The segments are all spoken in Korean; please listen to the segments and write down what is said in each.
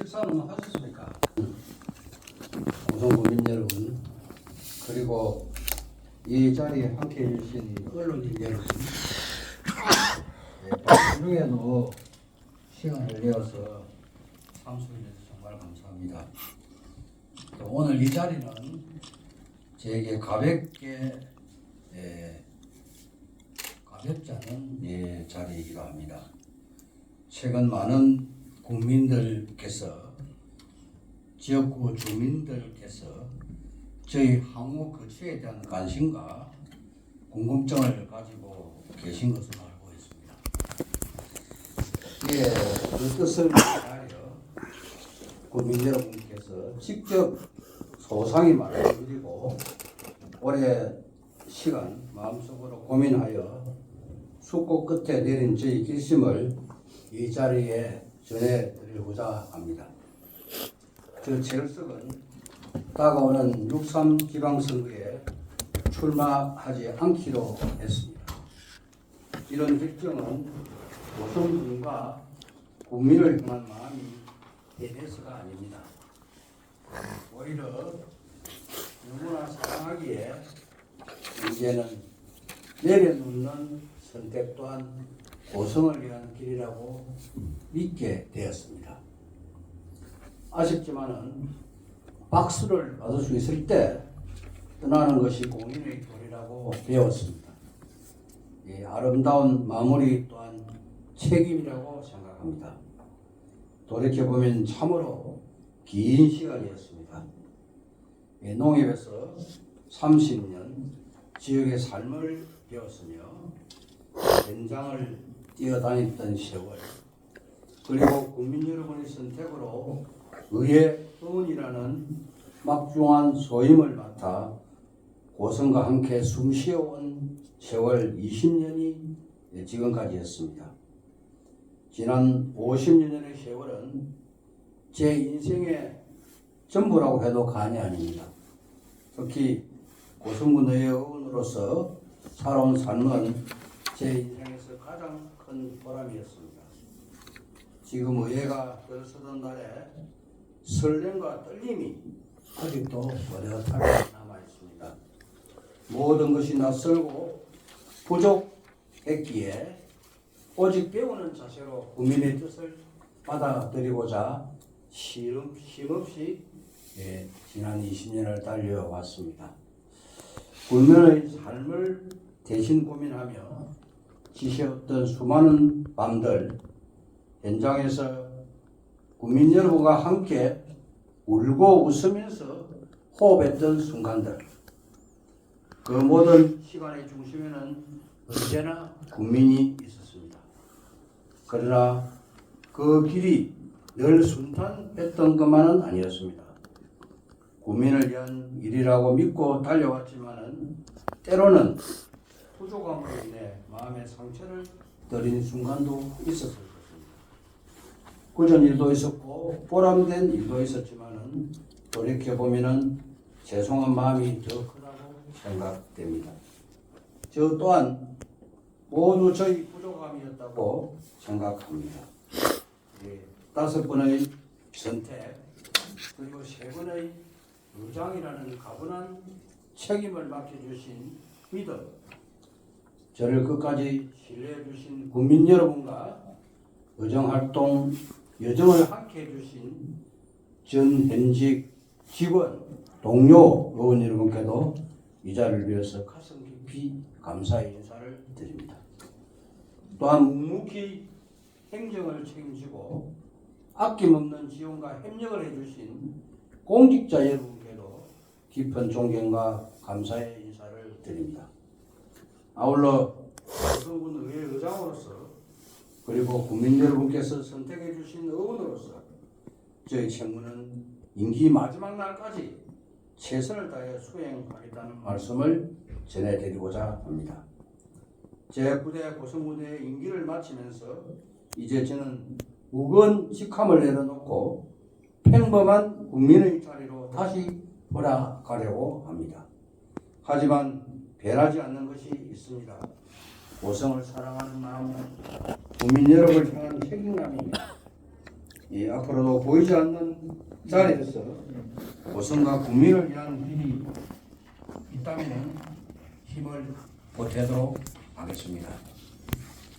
식사는 하셨습니까? 고성국민 여러분, 그리고 이 자리에 함께 해주신 언론인 여러분, 중에도 시간을 내어서 참석해주셔서 정말 감사합니다. 오늘 이 자리는 제게 가볍지 않은 자리이기도 합니다. 최근 많은 국민들께서, 지역구 주민들께서 저희 향후 거취에 대한 관심과 궁금증을 가지고 계신 것으로 알고 있습니다. 그 뜻을 위하여 국민 여러분께서 직접 소상히 말씀드리고 오래 시간 마음속으로 고민하여 숙고 끝에 내린 저희 결심을 이 자리에 전해드리고자 합니다. 저 최일석은 다가오는 6.3 지방선거에 출마하지 않기로 했습니다. 이런 결정은 고성군과 국민을 향한 마음이 대해서가 아닙니다. 오히려 누구나 사랑하기에 이제는 내려놓는 선택 또한 고성을 위한 길이라고 믿게 되었습니다. 아쉽지만은 박수를 받을 수 있을 때 떠나는 것이 공인의 도리라고 배웠습니다. 이 아름다운 마무리 또한 책임이라고 생각합니다. 돌이켜보면 참으로 긴 시간이었습니다. 농협에서 30년 지역의 삶을 배웠으며 현장을 뛰어다녔던 세월, 그리고 국민 여러분의 선택으로 의회 의원이라는 막중한 소임을 맡아 고성과 함께 숨쉬어온 세월 20년이 지금까지였습니다. 지난 50년의 세월은 제 인생의 전부라고 해도 과언이 아닙니다. 특히 고성군 의회 의원으로서 살아온 삶은 제 인생에서 가장 큰 보람이었습니다. 지금 의회가 들어서던 날에 설렘과 떨림이 아직도 어려하게 남아있습니다. 모든 것이 낯설고 부족했기에 오직 배우는 자세로 국민의 뜻을 받아들이고자 쉼없이 지난 20년을 달려왔습니다. 국민의 삶을 대신 고민하며 지새웠던 수많은 밤들, 현장에서 국민 여러분과 함께 울고 웃으면서 호흡했던 순간들, 그 모든 시간의 중심에는 언제나 국민이 있었습니다. 그러나 그 길이 늘 순탄했던 것만은 아니었습니다. 국민을 위한 일이라고 믿고 달려왔지만은 때로는 부족함으로 인해 마음의 상처를 드린 순간도 있었을 것입니다. 꾸준 일도 있었고 보람된 일도 있었지만은 돌이켜보면은 죄송한 마음이 더 크다고 생각됩니다. 저 또한 모두 저희 부족함이었다고 생각합니다. 5번의 선택, 그리고 3번의 의장이라는 가분한 책임을 맡겨주신 믿음, 저를 끝까지 신뢰해 주신 국민 여러분과 의정활동 여정을 함께 해주신 전현직 직원, 동료 의원 여러분께도 이 자리를 위해서 가슴 깊이 감사의 인사를 드립니다. 또한 묵묵히 행정을 책임지고 아낌없는 지원과 협력을 해주신 공직자 여러분께도 깊은 존경과 감사의 인사를 드립니다. 아울러 고성군 의회 의장으로서, 그리고 국민 여러분께서 선택해 주신 의원으로서 저희 책무는 임기 마지막 날까지 최선을 다해 수행하겠다는 말씀을 전해드리고자 합니다. 제9대 고성군의 임기를 마치면서 이제 저는 무거운 직함을 내려놓고 평범한 국민의 자리로 다시 돌아가려고 합니다. 하지만 변하지 않는 것이 있습니다. 고성을 사랑하는 마음은 국민 여러분을 향한 책임감입니다. 앞으로도 보이지 않는 자리에서 고성과 국민을 위한 일이 있다면 힘을 보태도록 하겠습니다.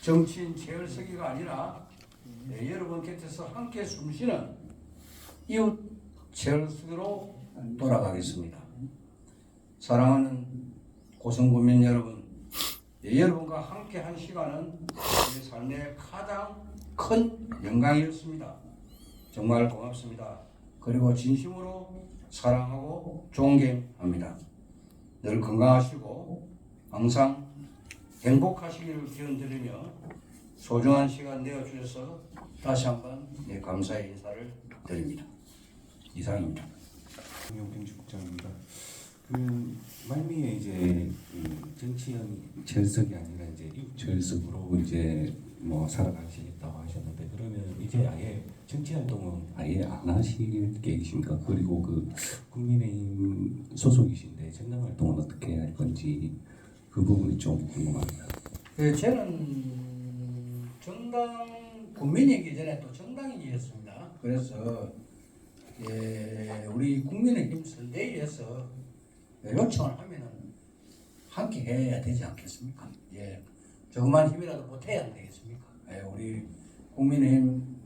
정치인 재열서기가 아니라 여러분 곁에서 함께 숨쉬는 이웃 재열서기로 돌아가겠습니다. 사랑하는 고성군민 여러분, 여러분과 함께한 시간은 제 삶의 가장 큰 영광이었습니다. 정말 고맙습니다. 그리고 진심으로 사랑하고 존경합니다. 늘 건강하시고 항상 행복하시기를 기원드리며 소중한 시간 내어주셔서 다시 한번 감사의 인사를 드립니다. 이상입니다. 김용평 국장입니다. 말미에 이제 정치형 절석이 아니라 이제 절석으로 이제 뭐 살아가시겠다고 하셨는데, 그러면 이제 아예 정치 활동은 아예 안 하실 계획이십니까? 그리고 그 국민의힘 소속이신데 정당 활동은 어떻게 할 건지 그 부분이 좀 궁금합니다. 저는 정당 국민이기 전에 또 정당인이었습니다. 그래서 우리 국민의힘 선대위에서 요청을 하면은 함께 해야 되지 않겠습니까? 조그만 힘이라도 보태야 안 되겠습니까? 우리 국민의힘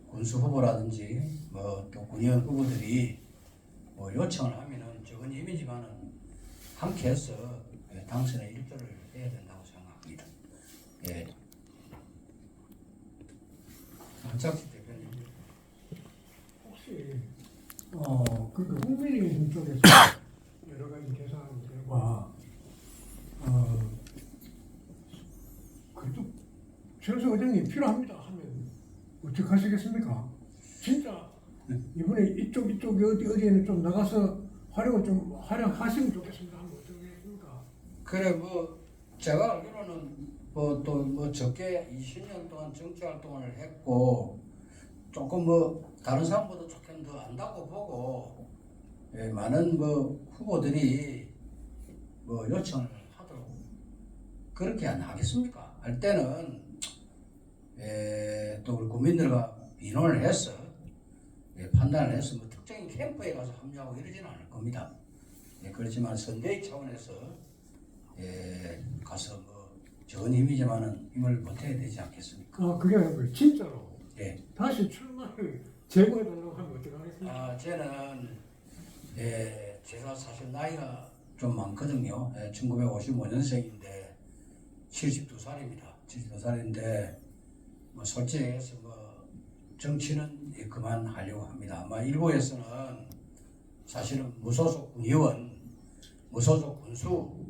군수 후보라든지 또 군의원 후보들이 요청을 하면은 적은 힘이지만은 함께해서 당선에 일조를 해야 된다고 생각합니다. 한창식 대표님. 혹시 그러니까 국민의힘 쪽에서 여러 가지 계산 결과 그래도 최소 의장이 필요합니다 하면 어떻게 하시겠습니까? 진짜 이번에 이쪽 어디에는 좀 나가서 활용을 좀 활용하시면 좋겠습니다 하면 어떻게 하겠습니까? 그래 제가 알기로는 또 적게 20년 동안 정치 활동을 했고 조금 다른 사람보다 조금 더 안다고 보고 많은 후보들이 요청을 하도록 그렇게 안 하겠습니까? 할 때는 또 우리 국민들과 의논을 해서 판단을 해서 특정인 캠프에 가서 합류하고 이러지는 않을 겁니다. 그렇지만 선대위 차원에서 가서 적은 힘이지만은 힘을 보태야 되지 않겠습니까? 그게 아니고 진짜로 예. 다시 출마를 제거해달라고 하면 어떻게 하겠습니까? 저는 제가 사실 나이가 좀 많거든요. 1955년생인데 72살입니다. 72살인데 솔직히 해서 정치는 그만하려고 합니다. 아마 일부에서는 사실은 무소속 군의원, 무소속 군수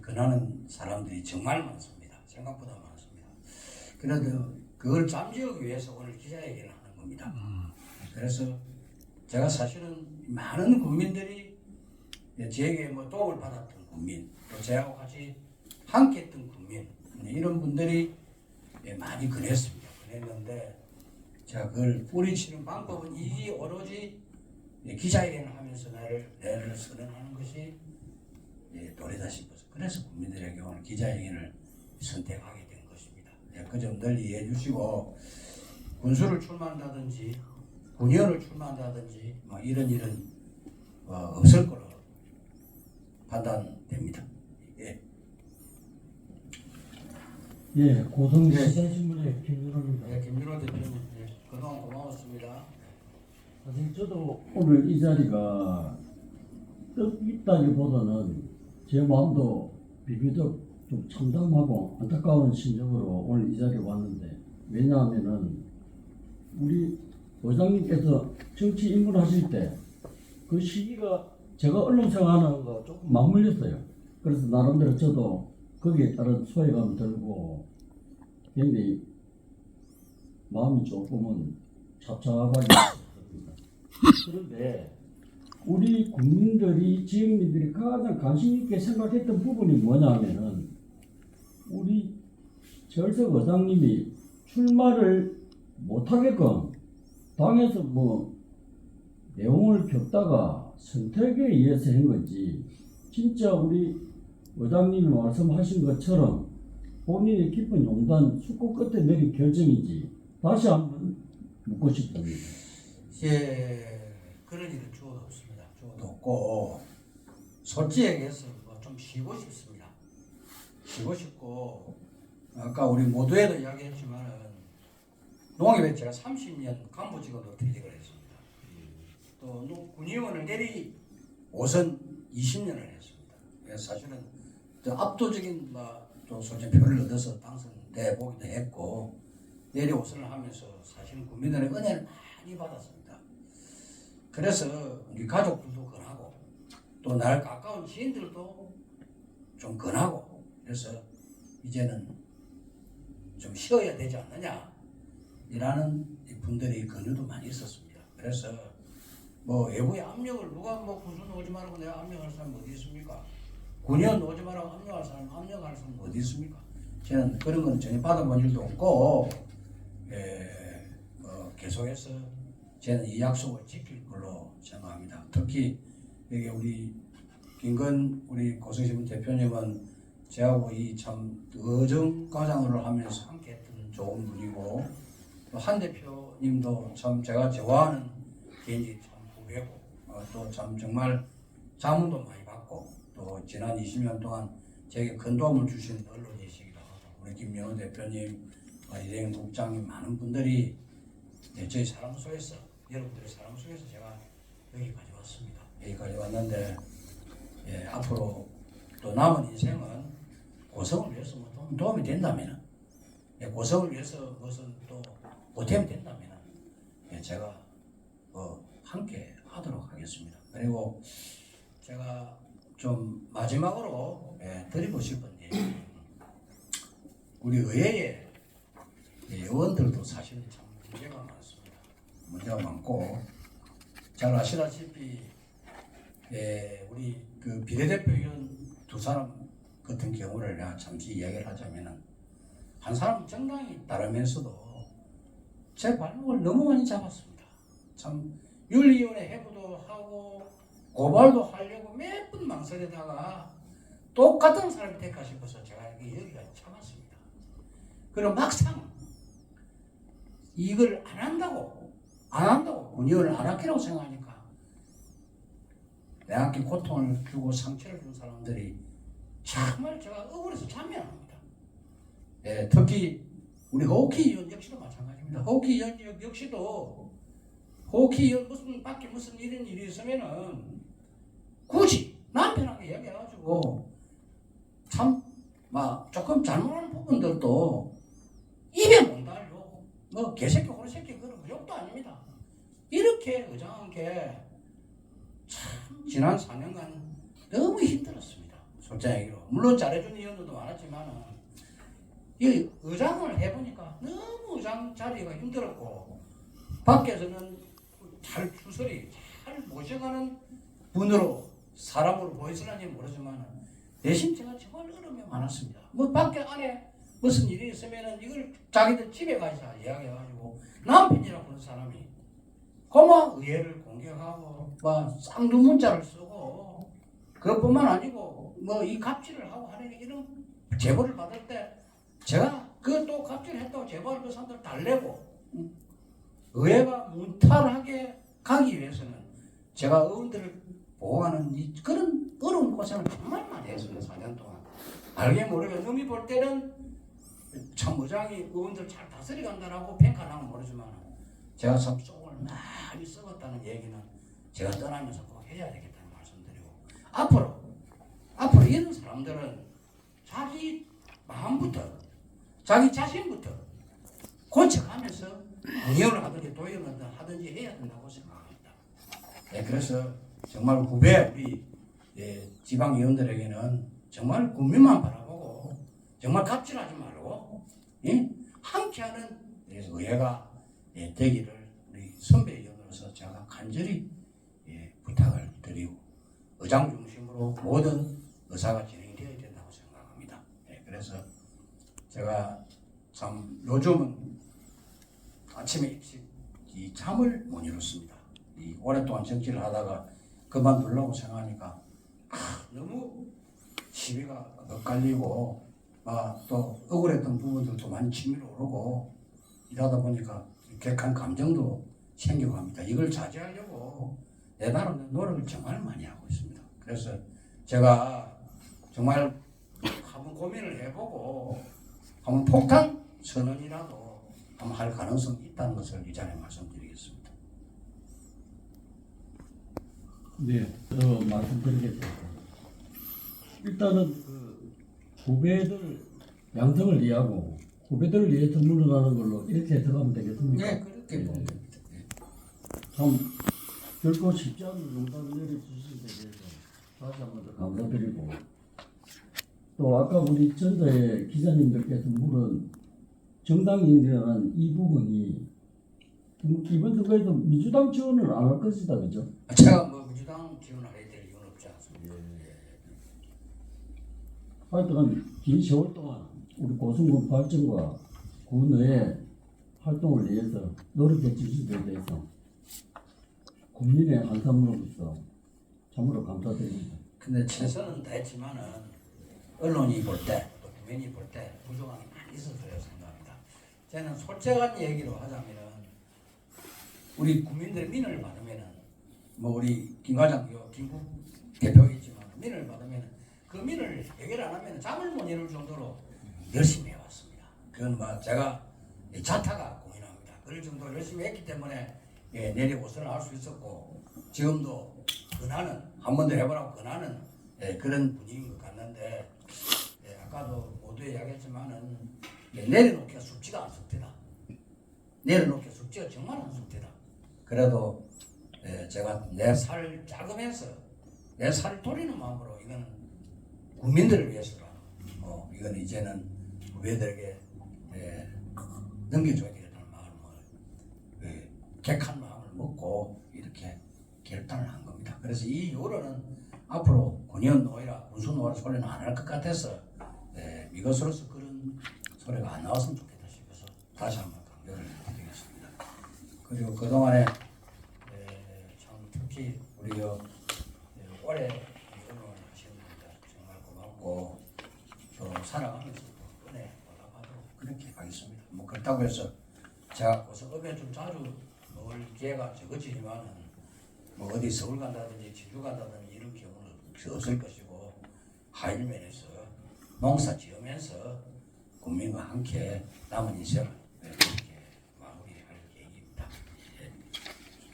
권하는 사람들이 정말 많습니다. 생각보다 많습니다. 그래도 그걸 잠재우기 위해서 오늘 기자회견을 하는 겁니다. 그래서 제가 사실은 많은 국민들이 저에게 도움을 받았던 국민, 또 저하고 같이 함께했던 국민, 이런 분들이 많이 권했습니다. 권했는데 제가 그걸 뿌리치는 방법은 이게 오로지 기자회견을 하면서 내를 선언하는 것이 도리다 싶어서 그래서 국민들에게 오늘 기자회견을 선택하게 된 것입니다. 그 점 늘 이해해 주시고 군수를 출마한다든지 군의원을 출마한다든지 이런 일은 없을 거로 판단됩니다. 고성 시사신문의 김준호입니다. 김준호 대표님 그동안 고마웠습니다. 사실 저도 오늘 이 자리가 뜻있다기보다는 제 마음도 비교적 좀 참담하고 안타까운 심정으로 오늘 이 자리에 왔는데, 왜냐하면은 우리 의장님께서 정치 입문하실 때 그 시기가 제가 언론 생활하는 거 조금 맞물렸어요. 그래서 나름대로 저도 거기에 따른 소외감이 들고 굉장히 마음이 조금은 잡잡하게 있었습니다. 그런데 우리 국민들이, 지역민들이 가장 관심 있게 생각했던 부분이 뭐냐면은 우리 절석 의장님이 출마를 못하게끔 당에서 내용을 겪다가 선택에 의해서 한 건지, 진짜 우리 의장님이 말씀하신 것처럼 본인의 깊은 용단 숙고 끝에 내린 결정인지 다시 한번 묻고 싶습니다. 그런 일은 주어도 없습니다. 주어도 없고 솔직히 얘기해서 뭐좀 쉬고 싶습니다. 쉬고 싶고 아까 우리 모두에도 이야기했지만 농협에 제가 30년 간부직원으로 퇴직을 했습니다. 또 군의원을 내리 5선 20년을 했습니다. 그래서 사실은 또 압도적인 또 솔직히 표를 얻어서 당선돼 보기도 했고 내리 5선을 하면서 사실은 국민들의 은혜를 많이 받았습니다. 그래서 우리 가족들도 권하고 또 날 가까운 지인들도 좀 권하고 그래서 이제는 좀 쉬어야 되지 않느냐 이라는 분들이 권유도 많이 있었습니다. 그래서 뭐 외부의 압력을 누가 뭐 군수 오지 말라고 내가 압력할 사람 어디 있습니까? 군의원 오지 말라고 압력할 사람 어디 있습니까? 저는 그런 건 전혀 받아본 일도 없고 계속해서 저는 이 약속을 지킬 걸로 생각합니다. 특히 여기 우리 김건 우리 고성신문 대표님은 저하고 이 참 의정 과장으로 하면서 함께했던 좋은 분이고 또 한 대표님도 참 제가 좋아하는 개인이 참 후배고 또 참 정말 자문도 많이 받고 또 지난 20년 동안 제게 큰 도움을 주신 언론이시기도 하고 우리 김명호 대표님, 이대영 국장님 많은 분들이 저희 사랑 속에서 여러분들의 사랑 속에서 제가 여기까지 왔습니다. 여기까지 왔는데 앞으로 또 남은 인생은 고성을 위해서 뭐 도움이 된다면 고성을 위해서 무슨 또 보탬이 된다면 제가 함께 하도록 하겠습니다. 그리고 제가 좀 마지막으로 드리고 싶은 얘기 우리 의회에 의원들도 사실은 참 문제가 많습니다. 문제가 많고 잘 아시다시피 우리 그 비례대표 의원 두 사람 같은 경우를 내가 잠시 이야기를 하자면은 한 사람은 정당이 따르면서도 제 발목을 너무 많이 잡았습니다. 참 윤리위원회 해부도 하고 고발도 하려고 몇 번 망설이다가 똑같은 사람이 될까 싶어서 제가 여기가 참았습니다. 그럼 막상 이걸 안 한다고 군의원을 안 하기라고 생각하니까 내한테 고통을 주고 상처를 준 사람들이 정말 제가 억울해서 잠이 안 옵니다. 특히 우리 호키 의원 역시도 마찬가지입니다. 호키 의원 역시도 호키 의원 무슨 이런 일이 있으면은 굳이 남편하게 이야기해가지고 참 조금 잘못하는 부분들도 입에 못 달고 뭐 개새끼 호새끼 그런 욕도 아닙니다. 이렇게 의장한 게 참 지난 4년간 너무 힘들었습니다. 솔직히 얘기로 물론 잘해준 의원들도 많았지만 이 의장을 해보니까 너무 의장 자리가 힘들었고 밖에서는 잘 추설이 잘 모셔가는 분으로 사람으로 보였을지 모르지만 대신 제가 정말 어려움이 많았습니다. 뭐 밖에 안에 무슨 일이 있으면은 이걸 자기들 집에 가서 이야기해가지고 남편이라고 하는 사람이 고마 의회를 공격하고 쌍두 문자를 쓰고 그것뿐만 아니고 이 갑질을 하고 하는 이런 제보를 받을 때 제가 또 갑질을 했다고 제보를 그 사람들 달래고 의회가 무탈하게 가기 위해서는 제가 의원들을 보호하는 그런 어려운 고생을 정말 많이 했습니다. 4년 동안 알게 모르게 남이 볼 때는 참 의장이 의원들 잘 다스려간다라고 평가하면 모르지만 제가 참 속을 많이 썩었다는 얘기는 제가 떠나면서 꼭 해야 되겠다는 말씀드리고 앞으로 이런 사람들은 자기 마음부터 자기 자신부터 고쳐가면서 의원을 하든지 도의원을 하든지 해야 된다고 생각합니다. 그래서 정말 후배 우리 지방의원들에게는 정말 국민만 바라보고 정말 갑질하지 말고 함께하는 의회가 되기를 우리 선배 의원으로서 제가 간절히 부탁을 드리고 의장 중심으로 모든 의사가 진행이 되어야 된다고 생각합니다. 그래서 제가 참 요즘은 아침에 일찍 잠을 못 이뤘습니다. 오랫동안 정치를 하다가 그만두려고 생각하니까 너무 시비가 엇갈리고 또 억울했던 부분들도 많이 치밀어 오르고 이러다 보니까 객한 감정도 생겨갑니다. 이걸 자제하려고 내 나름의 노력을 정말 많이 하고 있습니다. 그래서 제가 정말 한번 고민을 해보고 한번 폭탄 선언이라도 한번 할 가능성이 있다는 것을 이 자리에 말씀드리겠습니다. 네, 말씀드리겠습니다. 일단은 그 후배들 양성을 이해하고 후배들을 위해서 물러나는 걸로 이렇게 들어가면 되겠습니까? 네, 그렇게 보면 됩니다. 참 결코 쉽지 않은 농담을 내려주신 데 대해서 다시 한번 더 감사드리고 또 아까 우리 전자의 기자님들께서 물은 정당인이라는 이 부분이 이번 선거에도 민주당 지원을 안 할 것이다, 그죠? 제가 뭐 민주당 지원을 해야 될 이유는 없지 않습니까? 하여튼 긴 세월 동안 우리 고성군 발전과 군의 활동을 위해서 노력해 주신 데 대해서 국민의 한 사람으로서 참으로 감사드립니다. 근데 최선은 다했지만은 언론이 볼 때, 또 국민이 볼 때 부족함이 많이 있어서 생각합니다. 저는 솔직한 얘기로 하자면은 우리 국민들의 민원을 받으면은 뭐 우리 김 과장, 김국 대표이지만 민원을 받으면은 그 민원을 해결 안 하면 잠을 못 이룰 정도로 열심히 해왔습니다. 그건 뭐 제가 자타가 공인합니다. 그럴 정도로 열심히 했기 때문에 내리 오선을 할 수 있었고 지금도 권하는 한 번 더 해보라고 권하는 그런 분위기인 것 같는데 아까도 모두에 이야기했지만은 내려놓기가 쉽지가 않습니다. 내려놓기가 쉽지가 정말 않습니다. 그래도 제가 내 살 자금에서 내 살을 돌리는 마음으로 이거는 국민들을 위해서라 이건 이제는 후배들에게 넘겨줘야 되겠다는 마음을 객한 마음을 먹고 이렇게 결단을 한 겁니다. 그래서 이 이후로는 앞으로 군의원 노예라 군수 노예라 소리는 안 할 것 같아서 이것으로서 그런 소리가 안 나왔으면 좋겠다 싶어서 다시 한번 강조를 드리겠습니다. 그리고 그동안에 참 특히 우리 올해 언론을 하시는 분들 정말 고맙고 또 살아가면서 또 은혜 보답하도록 그렇게 하겠습니다. 뭐 그렇다고 해서 제가 고성읍에 좀 자주 올 기회가 적어지지만은 뭐 어디 서울 간다든지 진주 간다든지 이런 경우는 없을 것이고 하일면에서 농사 지으면서 국민과 함께 남은 인생을 이렇게 마무리할 계획입니다.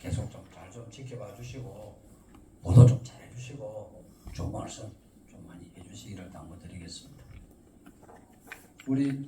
계속 좀 잘 좀 지켜봐 주시고 보도 좀 잘해 주시고 좋은 말씀 좀 많이 해주시기를 당부드리겠습니다. 우리